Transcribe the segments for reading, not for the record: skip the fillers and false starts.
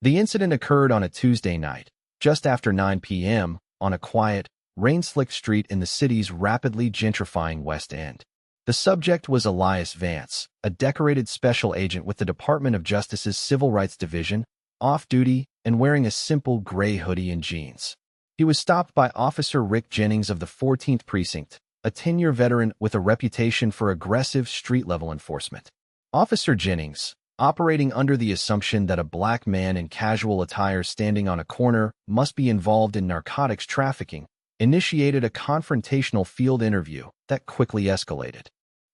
The incident occurred on a Tuesday night, just after 9 p.m., on a quiet, rain-slicked street in the city's rapidly gentrifying West End. The subject was Elias Vance, a decorated special agent with the Department of Justice's Civil Rights Division, off-duty and wearing a simple gray hoodie and jeans. He was stopped by Officer Rick Jennings of the 14th Precinct, a 10-year veteran with a reputation for aggressive street-level enforcement. Officer Jennings, operating under the assumption that a black man in casual attire standing on a corner must be involved in narcotics trafficking, initiated a confrontational field interview that quickly escalated.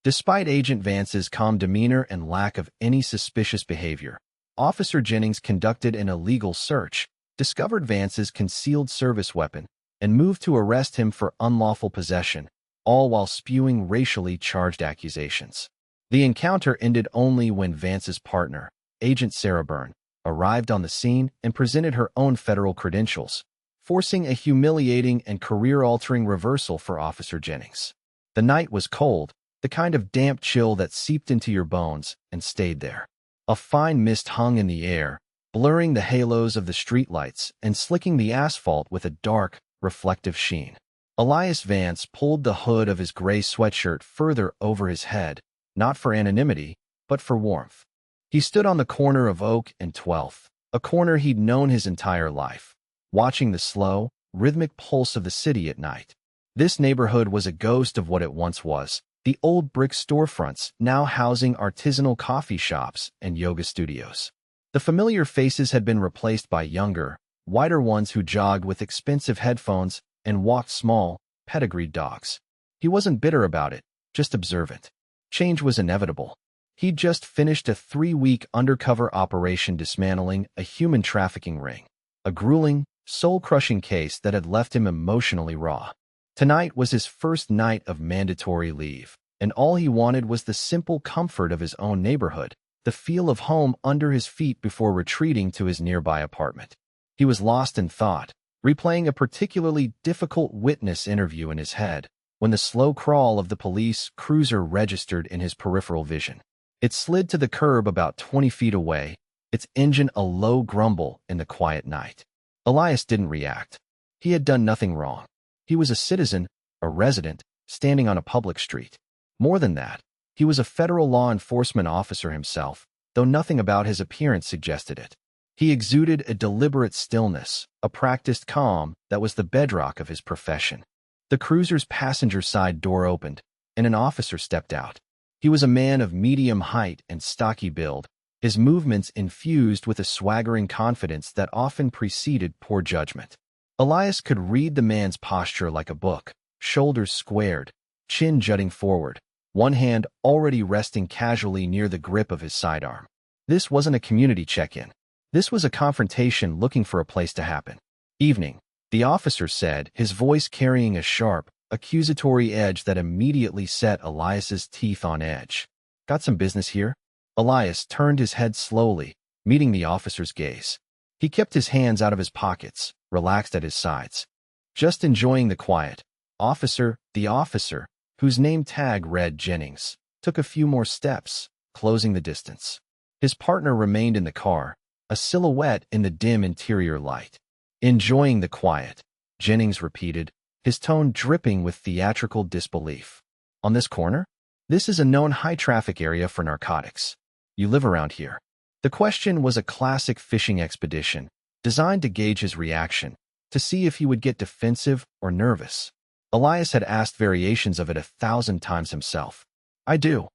Despite Agent Vance's calm demeanor and lack of any suspicious behavior, Officer Jennings conducted an illegal search, discovered Vance's concealed service weapon, and moved to arrest him for unlawful possession, all while spewing racially charged accusations. The encounter ended only when Vance's partner, Agent Sarah Byrne, arrived on the scene and presented her own federal credentials, forcing a humiliating and career-altering reversal for Officer Jennings. The night was cold, the kind of damp chill that seeped into your bones and stayed there. A fine mist hung in the air, blurring the halos of the streetlights and slicking the asphalt with a dark, reflective sheen. Elias Vance pulled the hood of his gray sweatshirt further over his head, not for anonymity, but for warmth. He stood on the corner of Oak and 12th, a corner he'd known his entire life, watching the slow, rhythmic pulse of the city at night. This neighborhood was a ghost of what it once was, the old brick storefronts now housing artisanal coffee shops and yoga studios. The familiar faces had been replaced by younger, whiter ones who jogged with expensive headphones and walked small, pedigreed dogs. He wasn't bitter about it, just observant. Change was inevitable. He'd just finished a 3-week undercover operation dismantling a human trafficking ring, a grueling, soul-crushing case that had left him emotionally raw. Tonight was his first night of mandatory leave, and all he wanted was the simple comfort of his own neighborhood, the feel of home under his feet before retreating to his nearby apartment. He was lost in thought, replaying a particularly difficult witness interview in his head, when the slow crawl of the police cruiser registered in his peripheral vision. It slid to the curb about 20 feet away, its engine a low grumble in the quiet night. Elias didn't react. He had done nothing wrong. He was a citizen, a resident, standing on a public street. More than that, he was a federal law enforcement officer himself, though nothing about his appearance suggested it. He exuded a deliberate stillness, a practiced calm that was the bedrock of his profession. The cruiser's passenger side door opened, and an officer stepped out. He was a man of medium height and stocky build, his movements infused with a swaggering confidence that often preceded poor judgment. Elias could read the man's posture like a book, shoulders squared, chin jutting forward, one hand already resting casually near the grip of his sidearm. This wasn't a community check-in. This was a confrontation looking for a place to happen. Evening, the officer said, his voice carrying a sharp, accusatory edge that immediately set Elias's teeth on edge. Got some business here? Elias turned his head slowly, meeting the officer's gaze. He kept his hands out of his pockets, relaxed at his sides. Just enjoying the quiet. The officer, whose name tag read Jennings, took a few more steps, closing the distance. His partner remained in the car, a silhouette in the dim interior light. Enjoying the quiet, Jennings repeated, his tone dripping with theatrical disbelief. On this corner? This is a known high-traffic area for narcotics. You live around here. The question was a classic fishing expedition, designed to gauge his reaction, to see if he would get defensive or nervous. Elias had asked variations of it 1,000 times himself. I do,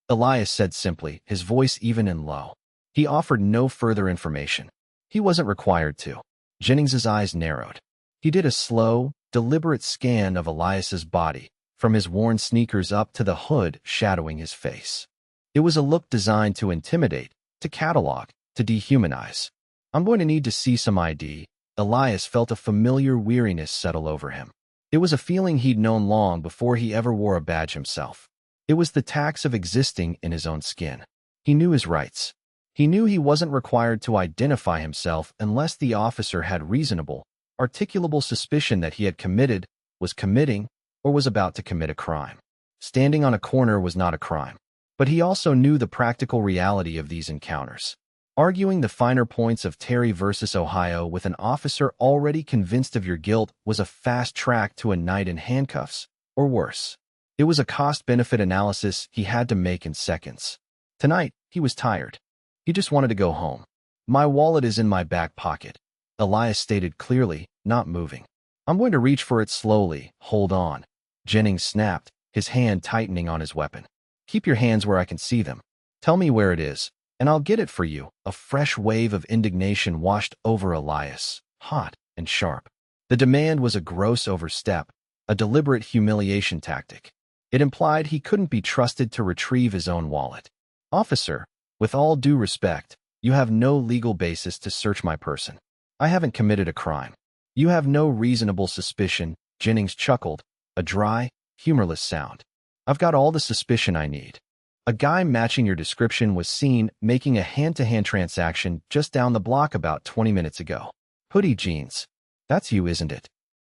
Elias said simply, his voice even and low. He offered no further information. He wasn't required to. Jennings's eyes narrowed. He did a slow, deliberate scan of Elias's body, from his worn sneakers up to the hood shadowing his face. It was a look designed to intimidate, to catalog, to dehumanize. I'm going to need to see some ID. Elias felt a familiar weariness settle over him. It was a feeling he'd known long before he ever wore a badge himself. It was the tax of existing in his own skin. He knew his rights. He knew he wasn't required to identify himself unless the officer had reasonable, articulable suspicion that he had committed, was committing, or was about to commit a crime. Standing on a corner was not a crime. But he also knew the practical reality of these encounters. Arguing the finer points of Terry versus Ohio with an officer already convinced of your guilt was a fast track to a night in handcuffs, or worse. It was a cost-benefit analysis he had to make in seconds. Tonight, he was tired. He just wanted to go home. My wallet is in my back pocket, Elias stated clearly, not moving. I'm going to reach for it slowly. Hold on. Jennings snapped, his hand tightening on his weapon. Keep your hands where I can see them. Tell me where it is, and I'll get it for you. A fresh wave of indignation washed over Elias, hot and sharp. The demand was a gross overstep, a deliberate humiliation tactic. It implied he couldn't be trusted to retrieve his own wallet. Officer, with all due respect, you have no legal basis to search my person. I haven't committed a crime. You have no reasonable suspicion, Jennings chuckled, a dry, humorless sound. I've got all the suspicion I need. A guy matching your description was seen making a hand-to-hand transaction just down the block about 20 minutes ago. Hoodie jeans. That's you, isn't it?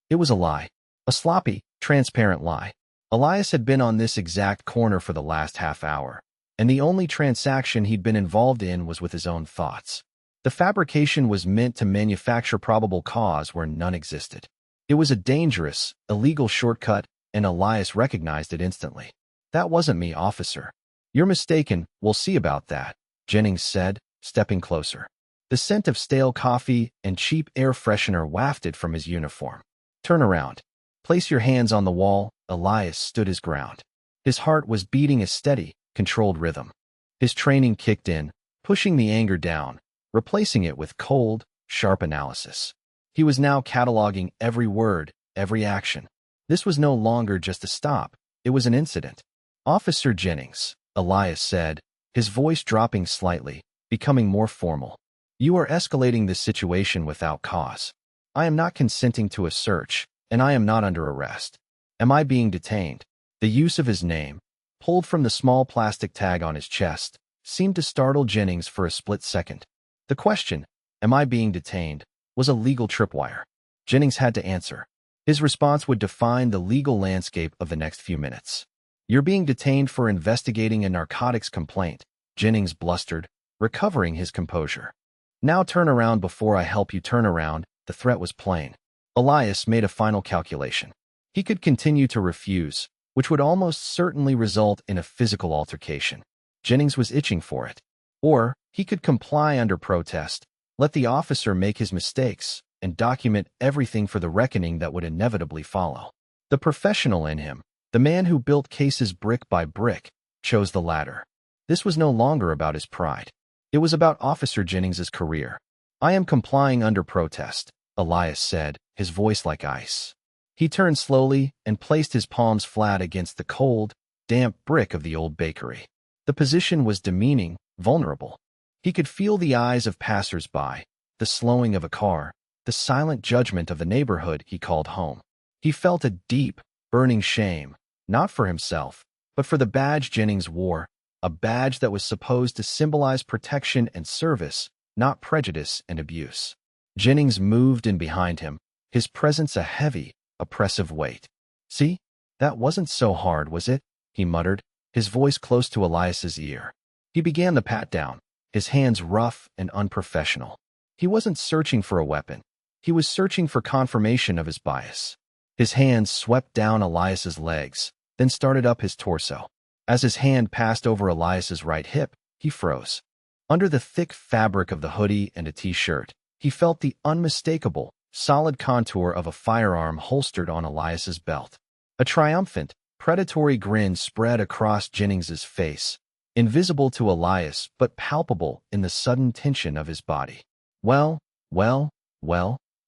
It was a lie. A sloppy, transparent lie. Elias had been on this exact corner for the last half hour, and the only transaction he'd been involved in was with his own thoughts. The fabrication was meant to manufacture probable cause where none existed. It was a dangerous, illegal shortcut, and Elias recognized it instantly. That wasn't me, officer. You're mistaken, we'll see about that, Jennings said, stepping closer. The scent of stale coffee and cheap air freshener wafted from his uniform. Turn around. Place your hands on the wall. Elias stood his ground. His heart was beating a steady, controlled rhythm. His training kicked in, pushing the anger down, replacing it with cold, sharp analysis. He was now cataloging every word, every action. This was no longer just a stop, it was an incident. Officer Jennings, Elias said, his voice dropping slightly, becoming more formal. You are escalating this situation without cause. I am not consenting to a search, and I am not under arrest. Am I being detained? The use of his name, pulled from the small plastic tag on his chest, seemed to startle Jennings for a split second. The question, am I being detained, was a legal tripwire. Jennings had to answer. His response would define the legal landscape of the next few minutes. You're being detained for investigating a narcotics complaint, Jennings blustered, recovering his composure. Now turn around before I help you turn around. The threat was plain. Elias made a final calculation. He could continue to refuse, which would almost certainly result in a physical altercation. Jennings was itching for it. Or he could comply under protest, let the officer make his mistakes, and document everything for the reckoning that would inevitably follow. The professional in him, the man who built cases brick by brick, chose the latter. This was no longer about his pride. It was about Officer Jennings's career. I am complying under protest, Elias said, his voice like ice. He turned slowly and placed his palms flat against the cold, damp brick of the old bakery. The position was demeaning, vulnerable. He could feel the eyes of passers-by, the slowing of a car, the silent judgment of the neighborhood he called home. He felt a deep, burning shame, not for himself, but for the badge Jennings wore, a badge that was supposed to symbolize protection and service, not prejudice and abuse. Jennings moved in behind him, his presence a heavy, oppressive weight. See? That wasn't so hard, was it? He muttered, his voice close to Elias's ear. He began the pat-down, his hands rough and unprofessional. He wasn't searching for a weapon. He was searching for confirmation of his bias. His hands swept down Elias's legs, then started up his torso. As his hand passed over Elias's right hip, he froze. Under the thick fabric of the hoodie and a t-shirt, he felt the unmistakable, solid contour of a firearm holstered on Elias's belt. A triumphant, predatory grin spread across Jennings's face, invisible to Elias but palpable in the sudden tension of his body. Well,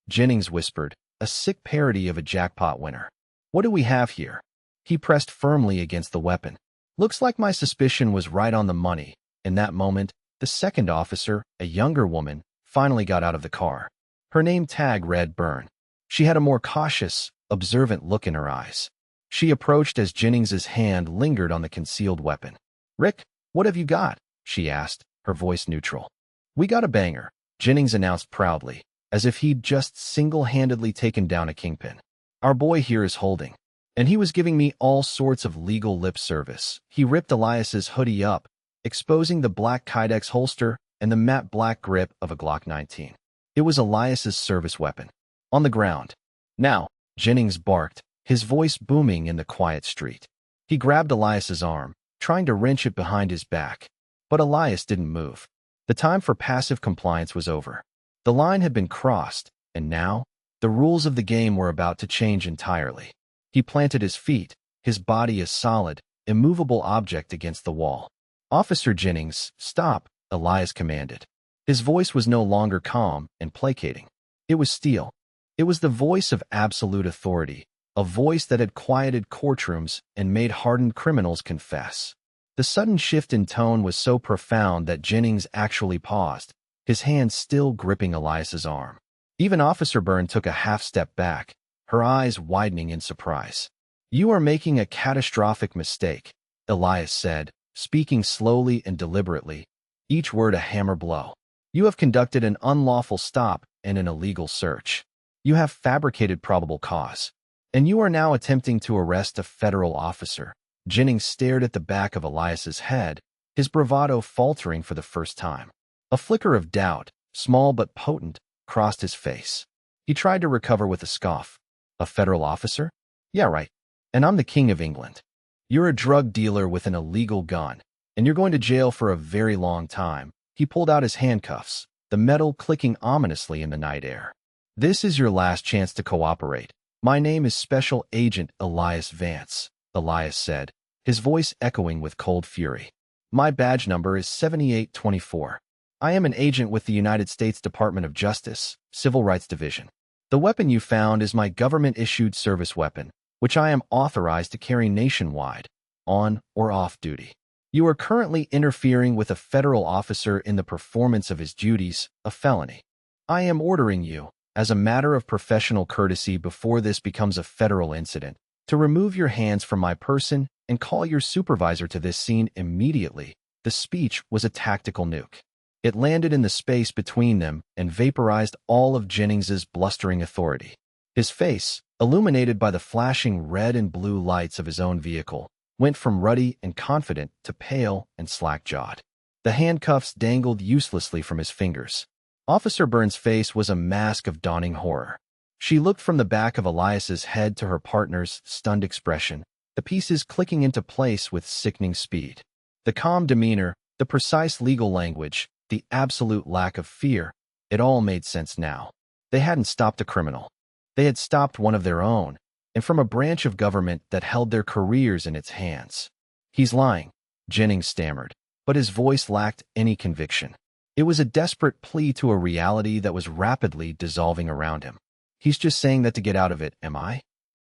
Jennings whispered, a sick parody of a jackpot winner. What do we have here? He pressed firmly against the weapon. Looks like my suspicion was right on the money. In that moment, the second officer, a younger woman, finally got out of the car. Her name tag read Byrne. She had a more cautious, observant look in her eyes. She approached as Jennings's hand lingered on the concealed weapon. Rick, what have you got? She asked, her voice neutral. We got a banger, Jennings announced proudly, as if he'd just single-handedly taken down a kingpin. Our boy here is holding. And he was giving me all sorts of legal lip service. He ripped Elias's hoodie up, exposing the black Kydex holster, and the matte black grip of a Glock 19. It was Elias's service weapon. On the ground. Now, Jennings barked, his voice booming in the quiet street. He grabbed Elias's arm, trying to wrench it behind his back. But Elias didn't move. The time for passive compliance was over. The line had been crossed, and now, the rules of the game were about to change entirely. He planted his feet, his body a solid, immovable object against the wall. "Officer Jennings, stop," Elias commanded. His voice was no longer calm and placating. It was steel. It was the voice of absolute authority, a voice that had quieted courtrooms and made hardened criminals confess. The sudden shift in tone was so profound that Jennings actually paused, his hand still gripping Elias's arm. Even Officer Byrne took a half-step back, her eyes widening in surprise. "You are making a catastrophic mistake," Elias said, speaking slowly and deliberately, each word a hammer blow. "You have conducted an unlawful stop and an illegal search. You have fabricated probable cause. And you are now attempting to arrest a federal officer." Jennings stared at the back of Elias's head, his bravado faltering for the first time. A flicker of doubt, small but potent, crossed his face. He tried to recover with a scoff. "A federal officer? Yeah, right. And I'm the King of England. You're a drug dealer with an illegal gun, and you're going to jail for a very long time." He pulled out his handcuffs, the metal clicking ominously in the night air. "This is your last chance to cooperate. My name is Special Agent Elias Vance," Elias said, his voice echoing with cold fury. "My badge number is 7824. I am an agent with the United States Department of Justice, Civil Rights Division. The weapon you found is my government-issued service weapon, which I am authorized to carry nationwide, on or off duty. You are currently interfering with a federal officer in the performance of his duties, a felony. I am ordering you, as a matter of professional courtesy before this becomes a federal incident, to remove your hands from my person and call your supervisor to this scene immediately." The speech was a tactical nuke. It landed in the space between them and vaporized all of Jennings's blustering authority. His face, illuminated by the flashing red and blue lights of his own vehicle, went from ruddy and confident to pale and slack-jawed. The handcuffs dangled uselessly from his fingers. Officer Byrne's face was a mask of dawning horror. She looked from the back of Elias's head to her partner's stunned expression, the pieces clicking into place with sickening speed. The calm demeanor, the precise legal language, the absolute lack of fear, it all made sense now. They hadn't stopped a criminal. They had stopped one of their own, and from a branch of government that held their careers in its hands. "He's lying," Jennings stammered, but his voice lacked any conviction. It was a desperate plea to a reality that was rapidly dissolving around him. "He's just saying that to get out of it, am I?"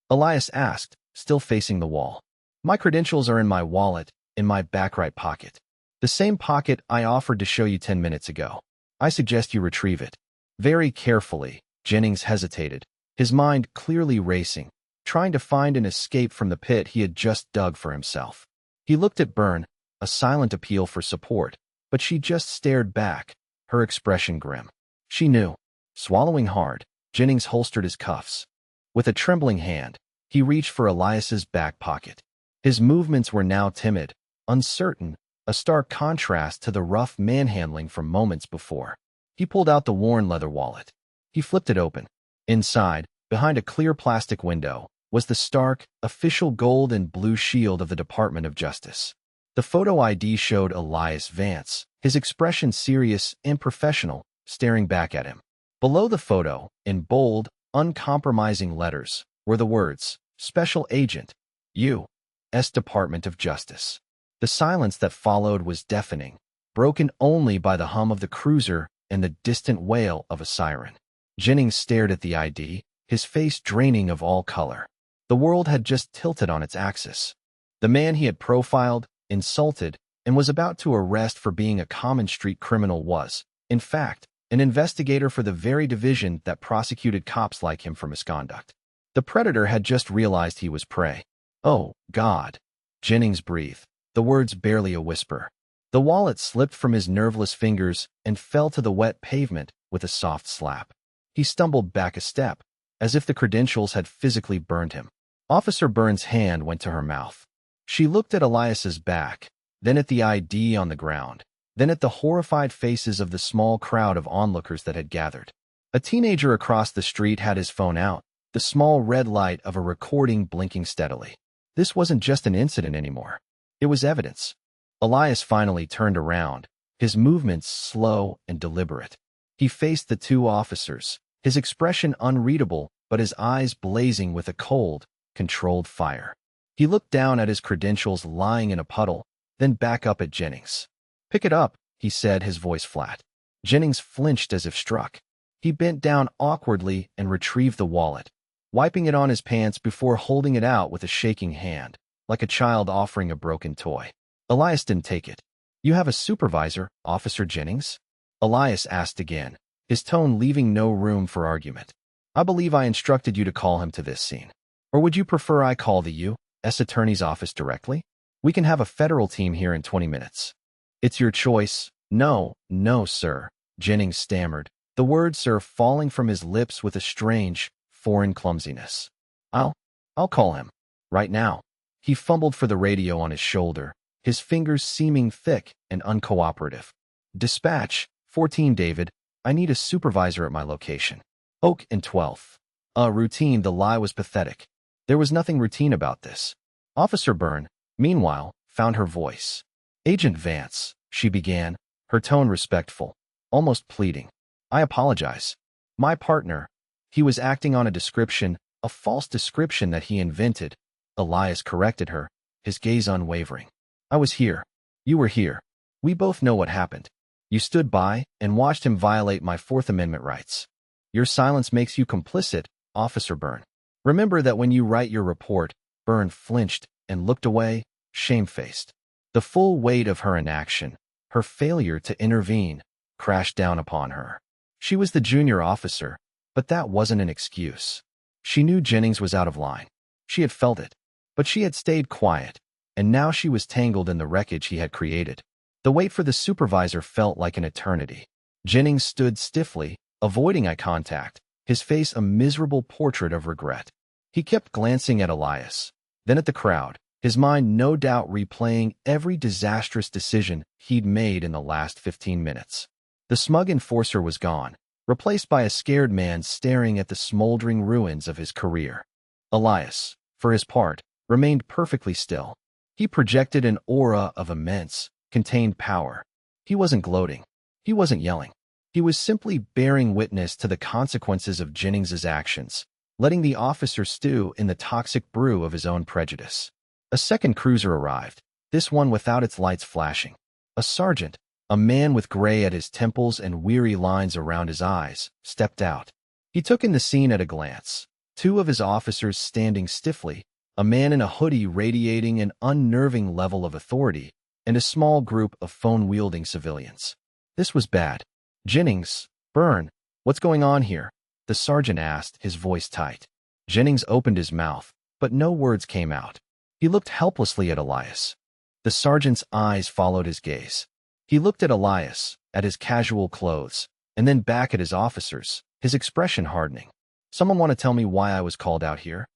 Elias asked, still facing the wall. "My credentials are in my wallet, in my back right pocket. The same pocket I offered to show you 10 minutes ago. I suggest you retrieve it." Very carefully, Jennings hesitated, his mind clearly racing, trying to find an escape from the pit he had just dug for himself. He looked at Byrne, a silent appeal for support, but she just stared back, her expression grim. She knew. Swallowing hard, Jennings holstered his cuffs. With a trembling hand, he reached for Elias's back pocket. His movements were now timid, uncertain, a stark contrast to the rough manhandling from moments before. He pulled out the worn leather wallet. He flipped it open. Inside, behind a clear plastic window, was the stark, official gold and blue shield of the Department of Justice. The photo ID showed Elias Vance, his expression serious and professional, staring back at him. Below the photo, in bold, uncompromising letters, were the words, "Special Agent, U.S. Department of Justice." The silence that followed was deafening, broken only by the hum of the cruiser and the distant wail of a siren. Jennings stared at the ID, his face draining of all color. The world had just tilted on its axis. The man he had profiled, insulted, and was about to arrest for being a common street criminal was, in fact, an investigator for the very division that prosecuted cops like him for misconduct. The predator had just realized he was prey. "Oh, God," Jennings breathed, the words barely a whisper. The wallet slipped from his nerveless fingers and fell to the wet pavement with a soft slap. He stumbled back a step, as if the credentials had physically burned him. Officer Byrne's hand went to her mouth. She looked at Elias's back, then at the ID on the ground. then at the horrified faces of the small crowd of onlookers that had gathered. A teenager across the street had his phone out, the small red light of a recording blinking steadily. This wasn't just an incident anymore. It was evidence. Elias finally turned around, his movements slow and deliberate. He faced the two officers, his expression unreadable, but his eyes blazing with a cold, controlled fire. He looked down at his credentials lying in a puddle, then back up at Jennings. "Pick it up," he said, his voice flat. Jennings flinched as if struck. He bent down awkwardly and retrieved the wallet, wiping it on his pants before holding it out with a shaking hand, like a child offering a broken toy. Elias didn't take it. "You have a supervisor, Officer Jennings?" Elias asked again, his tone leaving no room for argument. "I believe I instructed you to call him to this scene. Or would you prefer I call the U.S. Attorney's Office directly? We can have a federal team here in 20 minutes. It's your choice." "No, sir," Jennings stammered, the word "sir" falling from his lips with a strange, foreign clumsiness. I'll call him. Right now." He fumbled for the radio on his shoulder, his fingers seeming thick and uncooperative. "Dispatch, 14 David, I need a supervisor at my location. Oak and 12th. Routine." The lie was pathetic. There was nothing routine about this. Officer Byrne, meanwhile, found her voice. "Agent Vance," she began, her tone respectful, almost pleading. "I apologize. My partner, he was acting on a description, a false description that he invented." Elias corrected her, his gaze unwavering. "I was here. You were here. We both know what happened. You stood by and watched him violate my Fourth Amendment rights. Your silence makes you complicit, Officer Byrne. Remember that when you write your report." Byrne flinched and looked away, shamefaced. The full weight of her inaction, her failure to intervene, crashed down upon her. She was the junior officer, but that wasn't an excuse. She knew Jennings was out of line. She had felt it. But she had stayed quiet, and now she was tangled in the wreckage he had created. The wait for the supervisor felt like an eternity. Jennings stood stiffly, avoiding eye contact, his face a miserable portrait of regret. He kept glancing at Elias, then at the crowd, his mind no doubt replaying every disastrous decision he'd made in the last 15 minutes. The smug enforcer was gone, replaced by a scared man staring at the smoldering ruins of his career. Elias, for his part, remained perfectly still. He projected an aura of immense, contained power. He wasn't gloating. He wasn't yelling. He was simply bearing witness to the consequences of Jennings's actions, letting the officer stew in the toxic brew of his own prejudice. A second cruiser arrived, this one without its lights flashing. A sergeant, a man with gray at his temples and weary lines around his eyes, stepped out. He took in the scene at a glance. Two of his officers standing stiffly, a man in a hoodie radiating an unnerving level of authority, and a small group of phone-wielding civilians. This was bad. "Jennings, Byrne, what's going on here?" the sergeant asked, his voice tight. Jennings opened his mouth, but no words came out. He looked helplessly at Elias. The sergeant's eyes followed his gaze. He looked at Elias, at his casual clothes, and then back at his officers, his expression hardening. "Someone want to tell me why I was called out here?"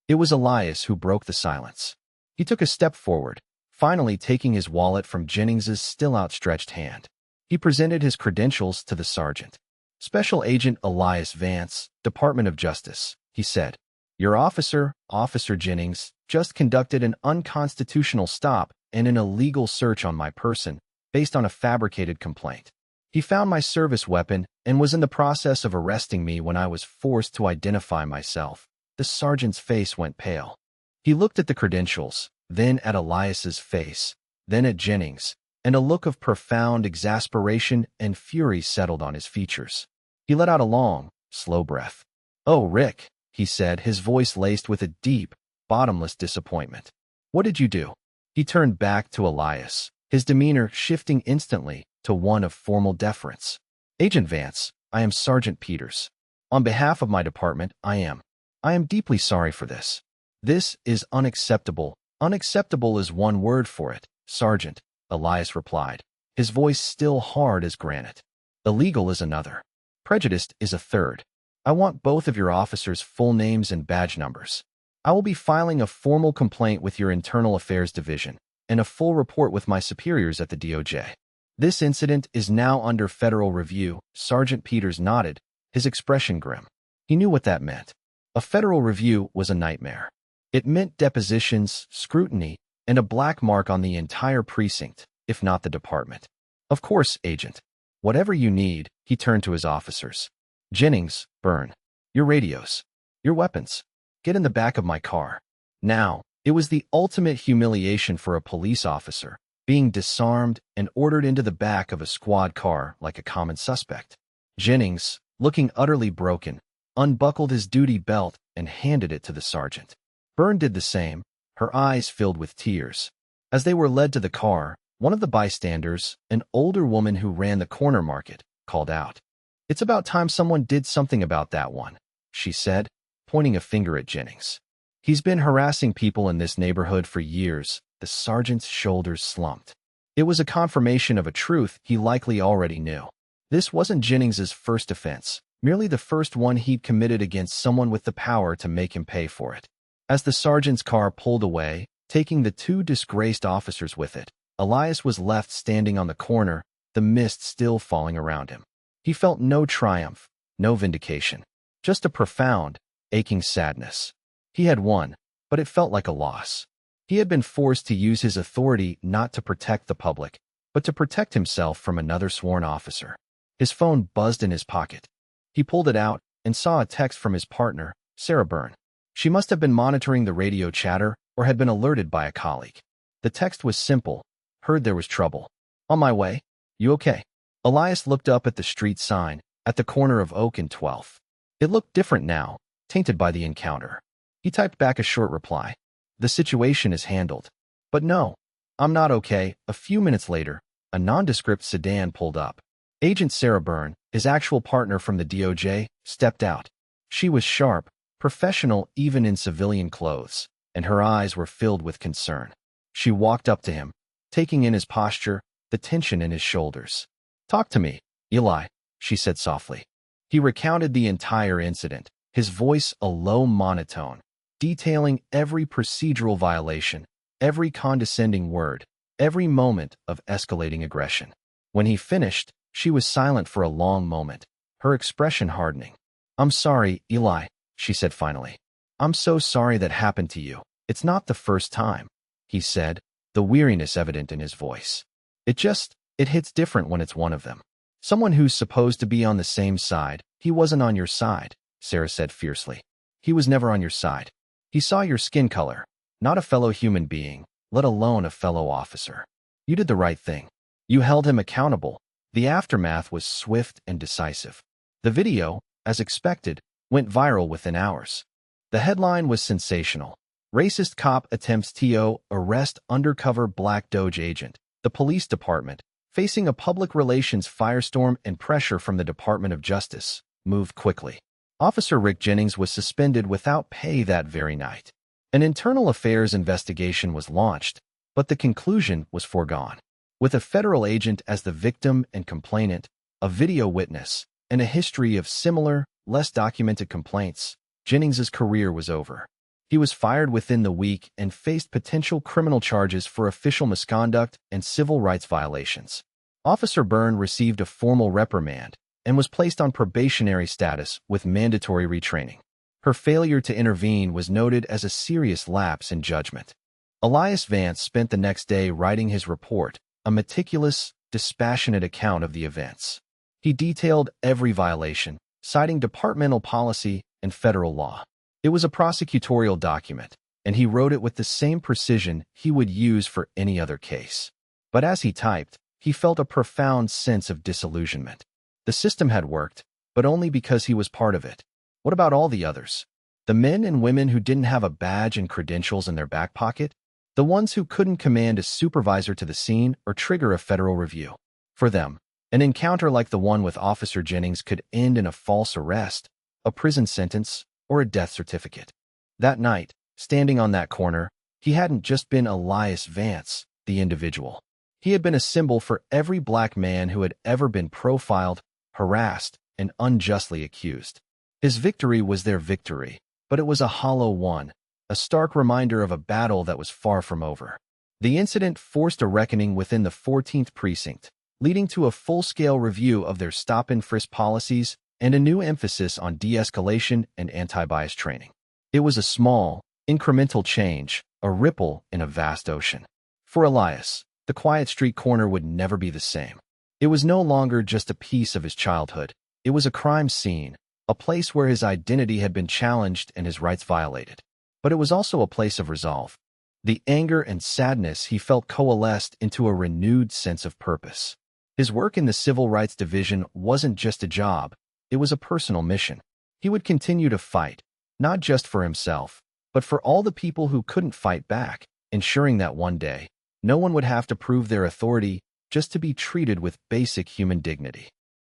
It was Elias who broke the silence. He took a step forward, finally taking his wallet from Jennings's still outstretched hand. He presented his credentials to the sergeant. "Special Agent Elias Vance, Department of Justice," he said. "Your officer, Officer Jennings, just conducted an unconstitutional stop and an illegal search on my person based on a fabricated complaint. He found my service weapon and was in the process of arresting me when I was forced to identify myself." The sergeant's face went pale. He looked at the credentials, then at Elias's face, then at Jennings, and a look of profound exasperation and fury settled on his features. He let out a long, slow breath. "Oh, Rick," he said, his voice laced with a deep, bottomless disappointment. "What did you do?" He turned back to Elias, his demeanor shifting instantly to one of formal deference. "Agent Vance, I am Sergeant Peters. On behalf of my department, I am deeply sorry for this. This is unacceptable." "Unacceptable is one word for it, Sergeant," Elias replied, his voice still hard as granite. "Illegal is another. Prejudiced is a third. I want both of your officers' full names and badge numbers. I will be filing a formal complaint with your Internal Affairs Division and a full report with my superiors at the DOJ. This incident is now under federal review. Sergeant Peters nodded, his expression grim. He knew what that meant. A federal review was a nightmare. It meant depositions, scrutiny, and a black mark on the entire precinct, if not the department. Of course, Agent. Whatever you need, he turned to his officers. Jennings, Byrne. Your radios. Your weapons. Get in the back of my car. Now, it was the ultimate humiliation for a police officer, being disarmed and ordered into the back of a squad car like a common suspect. Jennings, looking utterly broken, unbuckled his duty belt and handed it to the sergeant. Byrne did the same, her eyes filled with tears. As they were led to the car, one of the bystanders, an older woman who ran the corner market, called out. "It's about time someone did something about that one," she said, pointing a finger at Jennings. "He's been harassing people in this neighborhood for years." The sergeant's shoulders slumped. It was a confirmation of a truth he likely already knew. This wasn't Jennings's first offense, merely the first one he'd committed against someone with the power to make him pay for it. As the sergeant's car pulled away, taking the two disgraced officers with it, Elias was left standing on the corner, the mist still falling around him. He felt no triumph, no vindication, just a profound, aching sadness. He had won, but it felt like a loss. He had been forced to use his authority not to protect the public, but to protect himself from another sworn officer. His phone buzzed in his pocket. He pulled it out and saw a text from his partner, Sarah Byrne. She must have been monitoring the radio chatter or had been alerted by a colleague. The text was simple. "Heard there was trouble. On my way. You okay?" Elias looked up at the street sign, at the corner of Oak and 12th. It looked different now, tainted by the encounter. He typed back a short reply. "The situation is handled." "But no, I'm not okay." A few minutes later, a nondescript sedan pulled up. Agent Sarah Byrne, his actual partner from the DOJ, stepped out. She was sharp, professional even in civilian clothes, and her eyes were filled with concern. She walked up to him, taking in his posture, the tension in his shoulders. "Talk to me, Eli," she said softly. He recounted the entire incident, his voice a low monotone, detailing every procedural violation, every condescending word, every moment of escalating aggression. When he finished, she was silent for a long moment, her expression hardening. "I'm sorry, Eli," she said finally. "I'm so sorry that happened to you. It's not the first time," he said, the weariness evident in his voice. It hits different when it's one of them. Someone who's supposed to be on the same side." "He wasn't on your side," Sarah said fiercely. "He was never on your side. He saw your skin color, not a fellow human being, let alone a fellow officer. You did the right thing. You held him accountable." The aftermath was swift and decisive. The video, as expected, went viral within hours. The headline was sensational. "Racist cop attempts to arrest undercover Black DOJ agent." The police department, facing a public relations firestorm and pressure from the Department of Justice, moved quickly. Officer Rick Jennings was suspended without pay that very night. An internal affairs investigation was launched, but the conclusion was foregone. With a federal agent as the victim and complainant, a video witness, and a history of similar, less documented complaints, Jennings's career was over. He was fired within the week and faced potential criminal charges for official misconduct and civil rights violations. Officer Byrne received a formal reprimand and was placed on probationary status with mandatory retraining. Her failure to intervene was noted as a serious lapse in judgment. Elias Vance spent the next day writing his report, a meticulous, dispassionate account of the events. He detailed every violation, citing departmental policy and federal law. It was a prosecutorial document, and he wrote it with the same precision he would use for any other case. But as he typed, he felt a profound sense of disillusionment. The system had worked, but only because he was part of it. What about all the others? The men and women who didn't have a badge and credentials in their back pocket? The ones who couldn't command a supervisor to the scene or trigger a federal review? For them, an encounter like the one with Officer Jennings could end in a false arrest, a prison sentence, or a death certificate. That night, standing on that corner, he hadn't just been Elias Vance, the individual. He had been a symbol for every black man who had ever been profiled, harassed, and unjustly accused. His victory was their victory, but it was a hollow one, a stark reminder of a battle that was far from over. The incident forced a reckoning within the 14th precinct, leading to a full-scale review of their stop-and-frisk policies and a new emphasis on de-escalation and anti-bias training. It was a small, incremental change, a ripple in a vast ocean. For Elias, the quiet street corner would never be the same. It was no longer just a piece of his childhood. It was a crime scene, a place where his identity had been challenged and his rights violated. But it was also a place of resolve. The anger and sadness he felt coalesced into a renewed sense of purpose. His work in the Civil Rights Division wasn't just a job, it was a personal mission. He would continue to fight, not just for himself, but for all the people who couldn't fight back, ensuring that one day, no one would have to prove their authority just to be treated with basic human dignity.